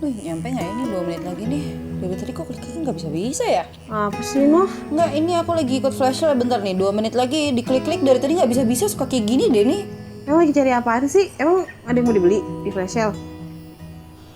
Wih, nyampe nggak ini 2 menit lagi nih? Dari tadi kok klik-klik nggak bisa-bisa ya? Apa sih, Nov? Nggak, ini aku lagi ikut flash sale bentar nih. 2 menit lagi diklik-klik dari tadi nggak bisa-bisa, suka kayak gini deh nih. Emang lagi cari apaan sih? Emang ada yang mau dibeli di flash sale?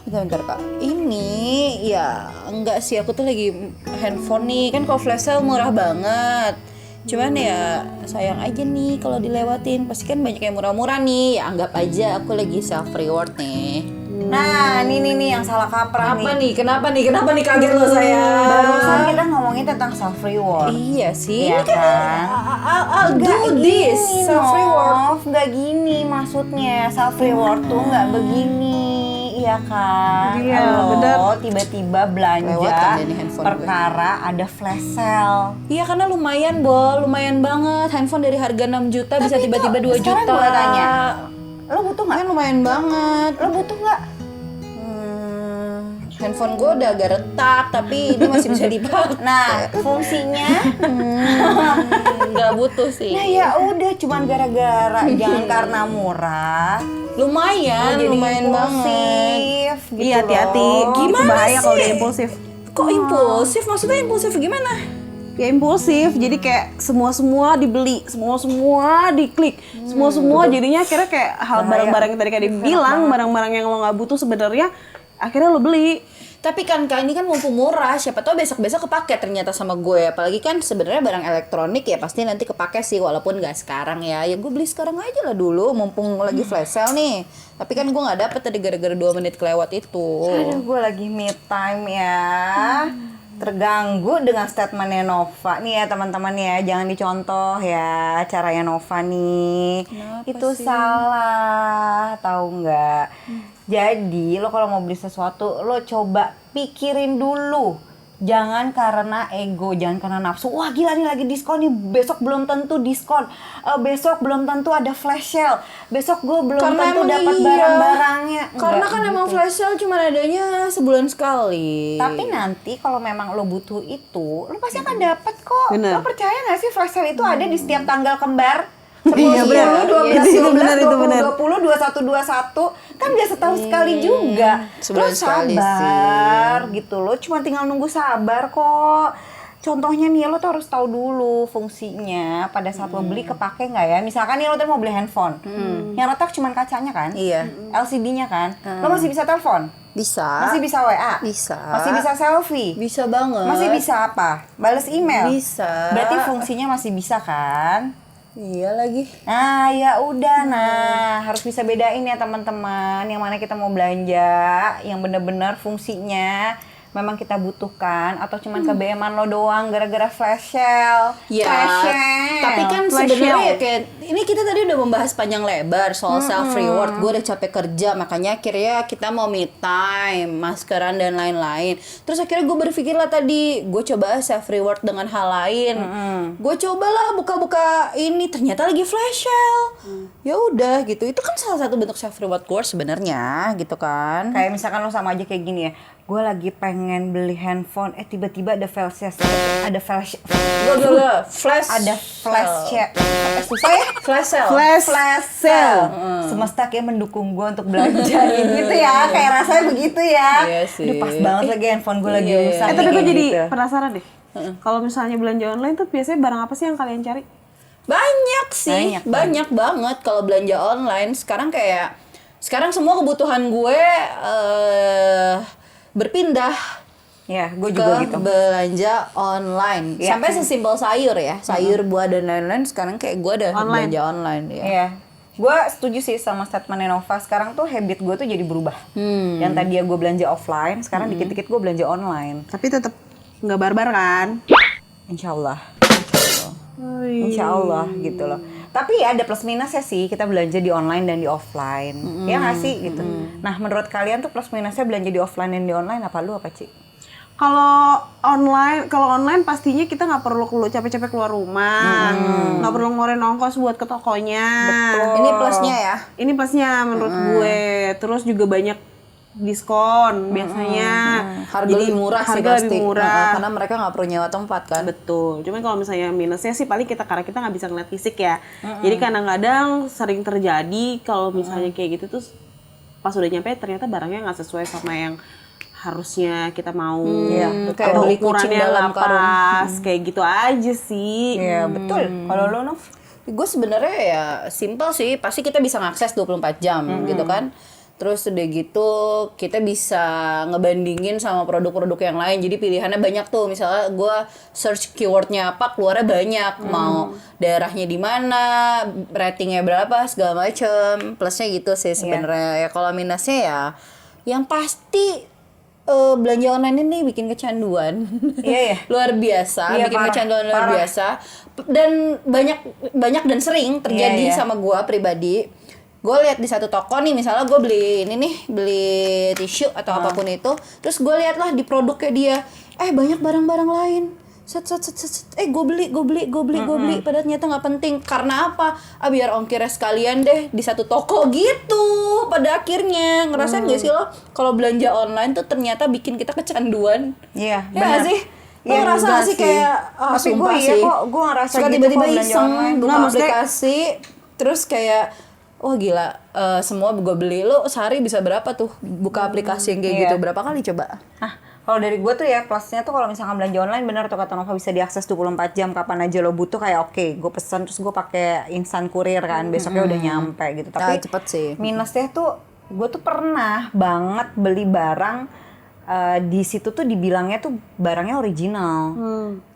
Bentar kak, ini ya enggak sih, aku tuh lagi handphone nih. Kan kalau flash sale murah banget. Cuman ya sayang aja nih kalau dilewatin. Pasti kan banyak yang murah-murah nih. Ya anggap aja aku lagi self reward nih. Nah, ini nih yang salah kaprah Apa nih. nih? Kenapa nih? Kenapa nih kaget lo saya? Barusan kita ngomongin tentang self reward. Iya sih, Iya ini kan kan? I'll do this self reward. Nggak gini maksudnya. Self reward tuh nggak begini, iya kan? Iya, Lo bener. tiba-tiba belanja Lewat kan dia nih handphone perkara ada flash sale. Iya karena lumayan lumayan banget. Handphone dari harga 6 juta bisa Tapi tiba-tiba tuh, 2 sekarang juta. gua tanya, lo butuh nggak? Kan lumayan banget. Lo butuh nggak? Handphone gue udah agak retak tapi ini masih bisa dipakai. Nah, fungsinya Nggak butuh sih. nah ya udah cuman gara-gara jangan karena murah Lumayan, jadi lumayan banget. impulsif gitu Iya, hati-hati. loh. Itu Gimana bahaya kalau sih? udah impulsif. Kok impulsif? Maksudnya impulsif gimana? Ya impulsif, jadi kayak semua dibeli, semua diklik, semua jadinya akhirnya kayak hal barang-barang yang tadi kayak dibilang, barang-barang yang lo nggak butuh sebenarnya, akhirnya lo beli. Tapi kan Kak, ini kan mumpung murah, siapa tahu besok-besok kepake ternyata sama gue. Apalagi kan sebenarnya barang elektronik ya pasti nanti kepake sih, walaupun nggak sekarang ya. Ya gue beli sekarang aja lah dulu, mumpung lagi flash sale nih. Tapi kan gue nggak dapet tadi gara-gara 2 menit kelewat itu. Aduh, gue lagi me time ya. Terganggu dengan statementnya Nova nih ya teman-teman ya, jangan dicontoh ya caranya Nova nih. Kenapa Itu sih? salah, tahu nggak? Jadi lo kalau mau beli sesuatu lo coba pikirin dulu. Jangan karena ego, jangan karena nafsu. Wah gila nih lagi diskon nih, besok belum tentu diskon. Besok belum tentu ada flash sale. Besok gue belum tentu emang dapat iya. barang-barangnya. Karena Nggak kan emang gitu. flash sale cuma adanya sebulan sekali. Tapi nanti kalau memang lo butuh itu, lo pasti akan dapet kok. Bener. Lo percaya nggak sih flash sale itu ada di setiap tanggal kembar? 10, Iya, bener. 10, 12, Itu 12, bener, itu 20, bener. 20, 21, 21. Kan gak setahun sekali juga. Sebulan Lo sekali sabar gitu. Lo cuma tinggal nunggu sabar kok. Contohnya nih, lo tuh harus tahu dulu fungsinya pada saat lo beli kepake nggak ya. Misalkan nih lo tuh mau beli handphone. Yang retak cuma kacanya kan? Iya. LCD-nya kan? Lo masih bisa telepon? Bisa. Masih bisa WA? Bisa. Masih bisa selfie? Bisa banget. Masih bisa apa? Balas email? Bisa. Berarti fungsinya masih bisa kan? Iya lagi. Nah, ya udah. Nah, harus bisa bedain ya teman-teman. Yang mana kita mau belanja, yang benar-benar fungsinya memang kita butuhkan atau cuman kebeeman lo doang gara-gara flash sale. Ya, Flash sale. tapi kan Flash sebenarnya sale. ya kayak ini kita tadi udah membahas panjang lebar soal self reward. Gue udah capek kerja, makanya akhirnya kita mau me time, maskeran dan lain-lain. Terus akhirnya gue berpikir lah tadi, gue coba self reward dengan hal lain. Gue cobalah buka-buka ini, ternyata lagi flash sale. Ya udah gitu. Itu kan salah satu bentuk self reward gue sebenarnya, gitu kan. Kayak misalkan lo sama aja kayak gini ya. Gue lagi pengen beli handphone, tiba-tiba ada flash sale. Ada flash Flash. ada flash sale. Susah ya? Flash sale. Flash sale. Semesta kayak mendukung gue untuk belanja gitu ya. Kayak rasanya begitu ya. Iya sih. Udah pas banget lagi handphone gue lagi Iya. rusak. Tapi gue kayak jadi gitu. penasaran deh. Kalau misalnya belanja online tuh biasanya barang apa sih yang kalian cari? Banyak sih, banyak banget kalau belanja online. Sekarang semua kebutuhan gue berpindah Ya, gue ke juga gitu. belanja online. Ya. Sampai sesimpel sayur ya, sayur, buah dan lain-lain. Sekarang kayak gue ada Online. belanja online ya. Iya. Gue setuju sih sama statementnya Nova. Sekarang tuh habit gue tuh jadi berubah. Yang tadi ya gue belanja offline, sekarang dikit-dikit gue belanja online. Tapi tetap nggak barbar kan? Insya Allah. Insya Allah gitu loh. Tapi ya ada plus minusnya sih kita belanja di online dan di offline. Ya nggak sih gitu. Nah menurut kalian tuh plus minusnya belanja di offline dan di online apa lu apa Ci? Kalau online pastinya kita nggak perlu capek-capek keluar rumah, nggak perlu ngeluarin ongkos buat ke tokonya. Ini plusnya ya. Ini plusnya menurut gue. Terus juga banyak diskon biasanya. Harga lebih murah sih harga pasti. lebih murah. Karena mereka nggak perlu nyewa tempat kan. Betul. Cuman kalau misalnya minusnya sih paling karena kita nggak bisa ngeliat fisik ya. Jadi kadang-kadang sering terjadi kalau misalnya kayak gitu tuh pas udah nyampe ternyata barangnya nggak sesuai sama yang harusnya kita mau, Iya, kayak atau beli kucing ukurannya dalam nggak pas, kayak gitu aja sih. Iya, betul. Kalau lo Nov? Gue sebenarnya ya simple sih, pasti kita bisa ngakses 24 jam gitu kan. Terus udah gitu kita bisa ngebandingin sama produk-produk yang lain. Jadi pilihannya banyak tuh. Misalnya gue search keywordnya apa, keluarnya banyak. Mau daerahnya di mana, ratingnya berapa, segala macem. Plusnya gitu sih sebenarnya. Ya kalau minusnya ya, yang pasti belanja online ini bikin kecanduan. Iya, iya. Luar biasa, Iya, bikin parah, kecanduan luar parah. biasa. Dan banyak dan sering terjadi Iya, iya. sama gue pribadi. Gue lihat di satu toko nih, misalnya gue beli ini nih, beli tisu atau apapun itu, terus gue lihat lah di produknya dia, banyak barang-barang lain, set, gue beli, padahal ternyata nggak penting. Karena apa? Biar ongkirnya sekalian deh di satu toko gitu. Pada akhirnya ngerasain gak sih lo, kalau belanja online tuh ternyata bikin kita kecanduan? Iya, Ya nggak sih? Lo Iya ngerasa juga nggak sih kayak, Tapi gue sumpah iya sih. kok, gue ngerasa Suka gitu tiba-tiba kalau belanja iseng online. buka Nah, maksudnya- aplikasi, terus kayak wah gila, semua gue beli. Lo sehari bisa berapa tuh buka aplikasi yang kayak iya. gitu? Berapa kali coba? Nah, kalau dari gue tuh ya plusnya tuh kalau misalkan belanja online bener tuh kata Nova bisa diakses 24 jam kapan aja lo butuh, kayak oke, gue pesen terus gue pakai instan kurir kan, besoknya udah nyampe gitu. Tapi cepet sih. minusnya tuh gue tuh pernah banget beli barang di situ tuh dibilangnya tuh barangnya original.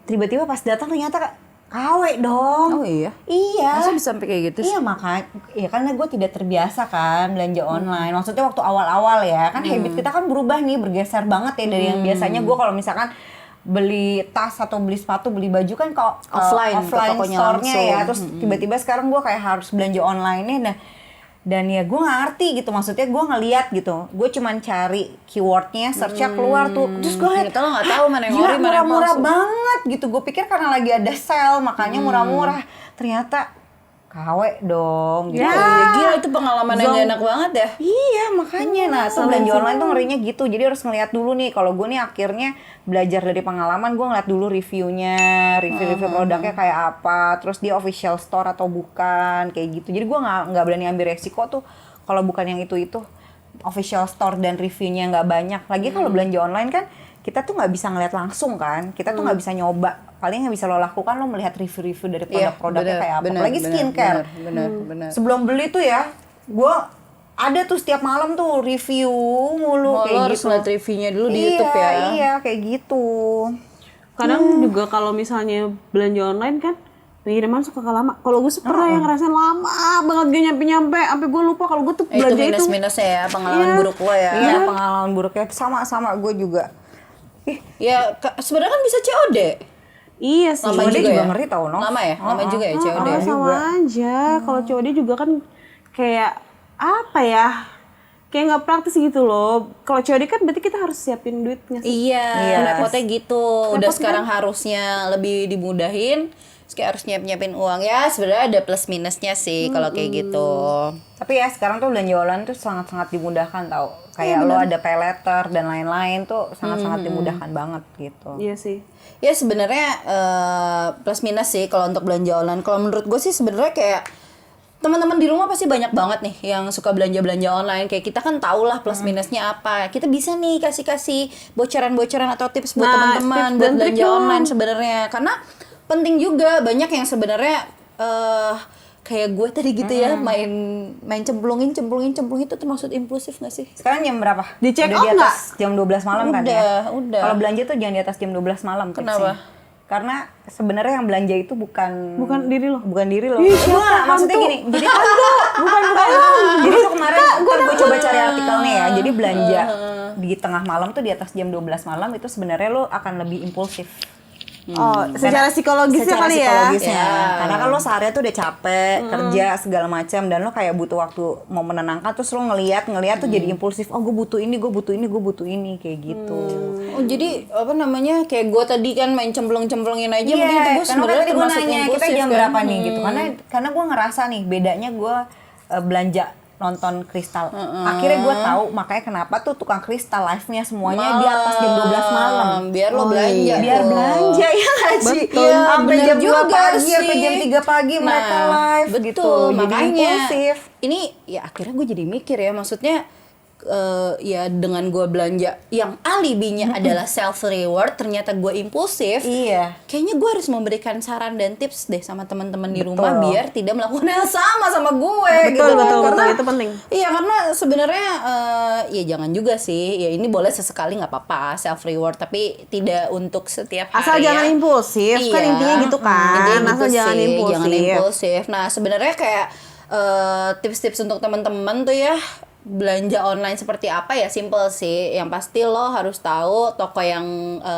Tiba-tiba pas datang ternyata KW dong. Oh iya? Iya. Masa bisa sampai kayak gitu sih? Iya makanya, ya karena gue tidak terbiasa kan belanja online. Maksudnya waktu awal-awal ya, kan habit kita kan berubah nih, bergeser banget ya dari yang biasanya gue kalau misalkan beli tas atau beli sepatu, beli baju kan kok Offline, ke offline tokonya store-nya ya. langsung. Terus tiba-tiba sekarang gue kayak harus belanja online-nya. Dan ya gue nggak ngerti gitu, maksudnya gue ngeliat gitu, gue cuman cari keywordnya, search-nya keluar tuh, terus gue liat, Ternyata lo nggak tahu mana yang gila, ori, mana yang murah-murah palsu. banget gitu. Gue pikir karena lagi ada sale makanya murah-murah, ternyata KW dong gitu. Ya, gila itu pengalaman yang gak enak banget ya. Iya makanya, nah tuh belanja online tuh ngerinya gitu. Jadi harus ngeliat dulu nih. Kalau gue nih akhirnya belajar dari pengalaman, gue ngeliat dulu reviewnya, review produknya kayak apa, terus dia official store atau bukan, kayak gitu. Jadi gue nggak berani ambil resiko tuh kalau bukan yang itu official store dan reviewnya nggak banyak. Lagi kalau belanja online kan kita tuh nggak bisa ngeliat langsung kan, kita tuh nggak bisa nyoba. Paling yang bisa lo lakukan lo melihat review-review dari produk-produknya bener, kayak apa. bener, Apalagi bener, skincare. bener. Sebelum beli tuh ya, gue ada tuh setiap malam tuh review mulu Lo kayak harus gitu. ngeliat reviewnya dulu di Iya, YouTube ya. Iya, kayak gitu. Kadang juga kalau misalnya belanja online kan pengiriman suka lama. Kalau gue pernah yang ngerasain lama banget gak nyampe-nyampe, sampai gue lupa kalau gue tuh Itu belanja itu. minus-minusnya ya, pengalaman Iya. buruk lo ya. Iya, pengalaman buruknya sama gue juga. Ya, sebenarnya kan bisa COD. Iya sih. Lama COD juga juga ya? ngeri tau, no? Lama ya? Lama juga ya COD. Oh, sama aja. Kalau COD juga kan kayak apa ya? Kayak nggak praktis gitu loh. Kalau COD kan berarti kita harus siapin duit nggak sih? Iya, repotnya gitu. Udah Repot sekarang harusnya lebih dimudahin. Terus kayak harus nyiapin uang. Ya, sebenarnya ada plus minusnya sih kalau kayak gitu. Tapi ya sekarang tuh belanja online tuh sangat-sangat dimudahkan tau. Kayak lo ada pay letter dan lain-lain tuh sangat-sangat dimudahkan banget gitu. Iya sih. Ya sebenarnya plus minus sih kalau untuk belanja online. Kalau menurut gue sih sebenarnya kayak teman-teman di rumah pasti banyak banget nih yang suka belanja-belanja online. Kayak kita kan tau lah plus minusnya apa. Kita bisa nih kasih bocoran-bocoran atau tips buat Nah, teman-teman tips buat dan trik belanja dong. online sebenarnya. Karena penting juga, banyak yang sebenarnya kayak gue tadi gitu ya, main cemplungin itu termasuk impulsif gak sih? Sekarang jam berapa? Di check Udah out di atas jam 12 malam kan ya? Udah. Kalau belanja tuh jangan di atas jam 12 malam. tipsnya. Kenapa? Karena sebenarnya yang belanja itu bukan diri lo. Bukan diri lo. Ih, Enggak, maksudnya gini. Jadi bukan. Jadi tuh kemarin gue coba cari artikelnya ya. Jadi belanja di tengah malam tuh di atas jam 12 malam itu sebenarnya lo akan lebih impulsif. Oh, secara psikologisnya Secara kali ya. psikologisnya. Ya. Karena kan lo seharian tuh udah capek, kerja segala macam dan lo kayak butuh waktu mau menenangkan, terus lo ngelihat tuh jadi impulsif. Oh, gue butuh ini kayak gitu. Oh jadi apa namanya, kayak gue tadi kan main cemplung-cemplungin aja, mungkin itu gue Iya, karena sebenarnya tadi gue termasuk nanya kita impulsif jam kan? berapa nih gitu. Karena gue ngerasa nih bedanya gue belanja nonton kristal. Akhirnya gue tahu makanya kenapa tuh tukang kristal live-nya semuanya di atas jam 12 malam. Biar lo belanja. Biar tuh. belanja ya nggak sih? Betul. Iya, sampai Bener jam 2 juga pagi sih. sampai jam 3 pagi mereka live betul. gitu. Jadi Makanya impulsif. ini ya akhirnya gue jadi mikir ya, maksudnya ya dengan gue belanja yang alibinya adalah self reward, ternyata gue impulsif. Iya. Kayaknya gue harus memberikan saran dan tips deh sama teman-teman di rumah biar tidak melakukan hal sama gue. Betul, gitu betul, kan. betul, itu penting. Iya, karena sebenarnya ya jangan juga sih. Ya ini boleh sesekali nggak apa-apa self reward, tapi tidak untuk setiap hari. Asal jangan impulsif, kan Iya. intinya gitu kan. Intinya Asal gitu jangan sih, impulsif. jangan impulsif. Nah, sebenarnya kayak tips-tips untuk teman-teman tuh ya, belanja online seperti apa ya, simple sih. Yang pasti lo harus tahu toko yang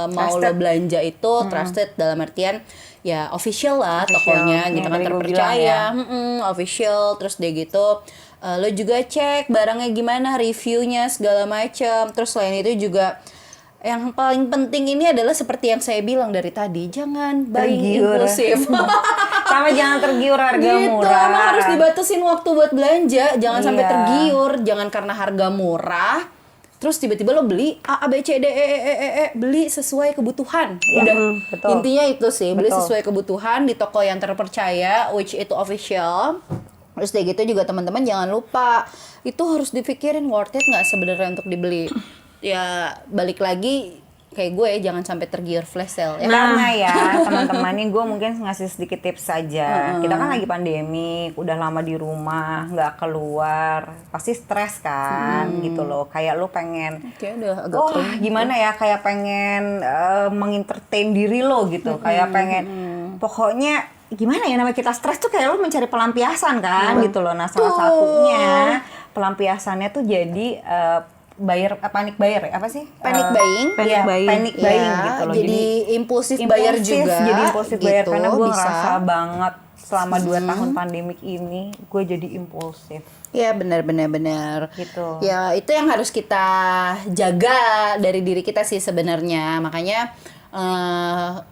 mau lo belanja itu trusted, dalam artian ya official lah tokonya gitu yang kan, tadi gua bilang terpercaya. ya. Official. Terus deh gitu lo juga cek barangnya gimana, reviewnya segala macam. Terus selain itu juga yang paling penting ini adalah seperti yang saya bilang dari tadi, jangan buying Tergiur. impulsif. Sama jangan tergiur harga Gitu, murah. emang harus dibatasin waktu buat belanja, jangan sampai Iya. tergiur, jangan karena harga murah terus tiba-tiba lo beli A B C D E, beli sesuai kebutuhan. Udah. betul. Intinya itu sih, beli Betul. sesuai kebutuhan di toko yang terpercaya, which itu official. Terus kayak gitu juga teman-teman jangan lupa, itu harus dipikirin worth it nggak sebenarnya untuk dibeli. Ya balik lagi kayak gue, jangan sampai tergiur flash sale ya. Karena ya teman-teman nih, gue mungkin ngasih sedikit tips saja. Kita kan lagi pandemi, udah lama di rumah, nggak keluar, pasti stres kan, gitu loh. Kayak lu pengen, Kayak udah agak wah kering. gimana ya, kayak pengen mengentertain diri lo gitu, kayak pengen, pokoknya gimana ya, namanya kita stres tuh kayak lo mencari pelampiasan kan, gitu loh. Nah salah satunya pelampiasannya tuh jadi panic buyer ya, apa sih? Panic buying. Panic Iya, buying. panic buying Ya, gitu loh. jadi impulsif bayar juga. Jadi impulsif bayar, gitu, karena gue bisa. ngerasa banget selama 2 tahun pandemik ini gue jadi impulsif. Ya benar. Gitu. Ya itu yang harus kita jaga dari diri kita sih sebenarnya. Makanya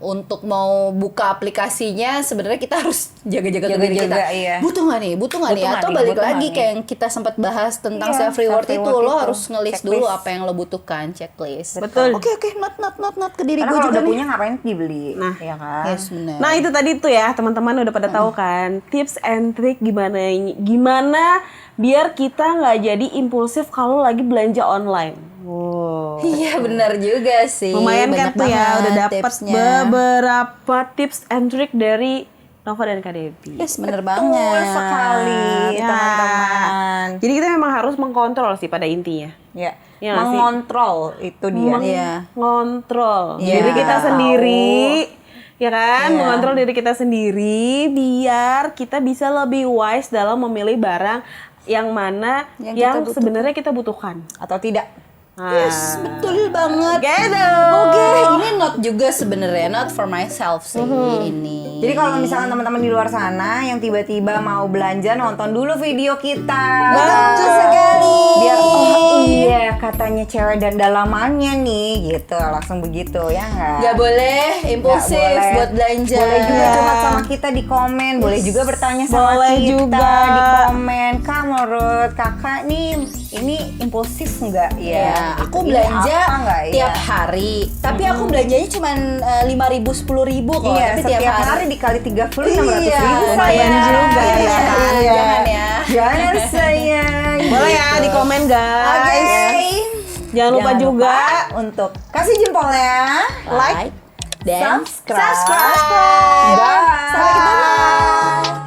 untuk mau buka aplikasinya sebenarnya kita harus jaga-jaga ke diri kita. Jaga-jaga, iya. Butuh nggak nih? Atau nggak balik nih? lagi kayak yang kita sempat bahas tentang Iya, self reward itu, self-reward lo itu. harus nge-list Checklist. dulu apa yang lo butuhkan, checklist. Betul. Oke, not ke diri Karena gue kalau juga udah nih. punya ngapain dibeli, ya kan? Yes, benar. Nah itu tadi tuh ya teman-teman udah pada tahu kan tips and trick gimana biar kita nggak jadi impulsif kalau lagi belanja online. Wow. Iya benar juga sih. Lumayan kan Banyak tuh ya banget udah dapet tipsnya. beberapa tips and trick dari Nova dan Kak Devi. Yes, bener Betul banget. sekali, Ya. teman-teman. Jadi kita memang harus mengkontrol sih pada intinya. Ya, Iya nggak sih? mengontrol itu dia. Iya. Mengontrol Iya. diri kita Tahu. sendiri, ya kan? Iya. Mengontrol diri kita sendiri biar kita bisa lebih wise dalam memilih barang yang mana Yang yang, kita butuhkan. sebenarnya kita butuhkan. Atau tidak. Yes, betul banget. Gitu. Oke, ini not juga sebenarnya, not for myself sih ini. Jadi kalau misalkan teman-teman di luar sana yang tiba-tiba mau belanja, nonton dulu video kita. Betul sekali. Biar oh iya katanya cewek dan dalamannya nih gitu, langsung begitu ya nggak? Nggak boleh impulsif Nggak boleh. buat belanja. Boleh juga curhat sama kita di komen, boleh juga bertanya sama Boleh kita juga. di komen. Kak, menurut kakak nih ini impulsif nggak? Ya, aku Ini belanja apa nggak ya? tiap hari. Tapi aku belanjanya cuma 5.000, 10.000 kok. Iya, tapi setiap hari dikali 30, 600 Iya, ribu. lumayan sayang. juga ya Iya, kan? iya. Jangan ya. Jangan sayang. Boleh ya di komen guys. Oke. Jangan lupa juga untuk kasih jempolnya, Like dan subscribe. Bye. Sampai ketemu.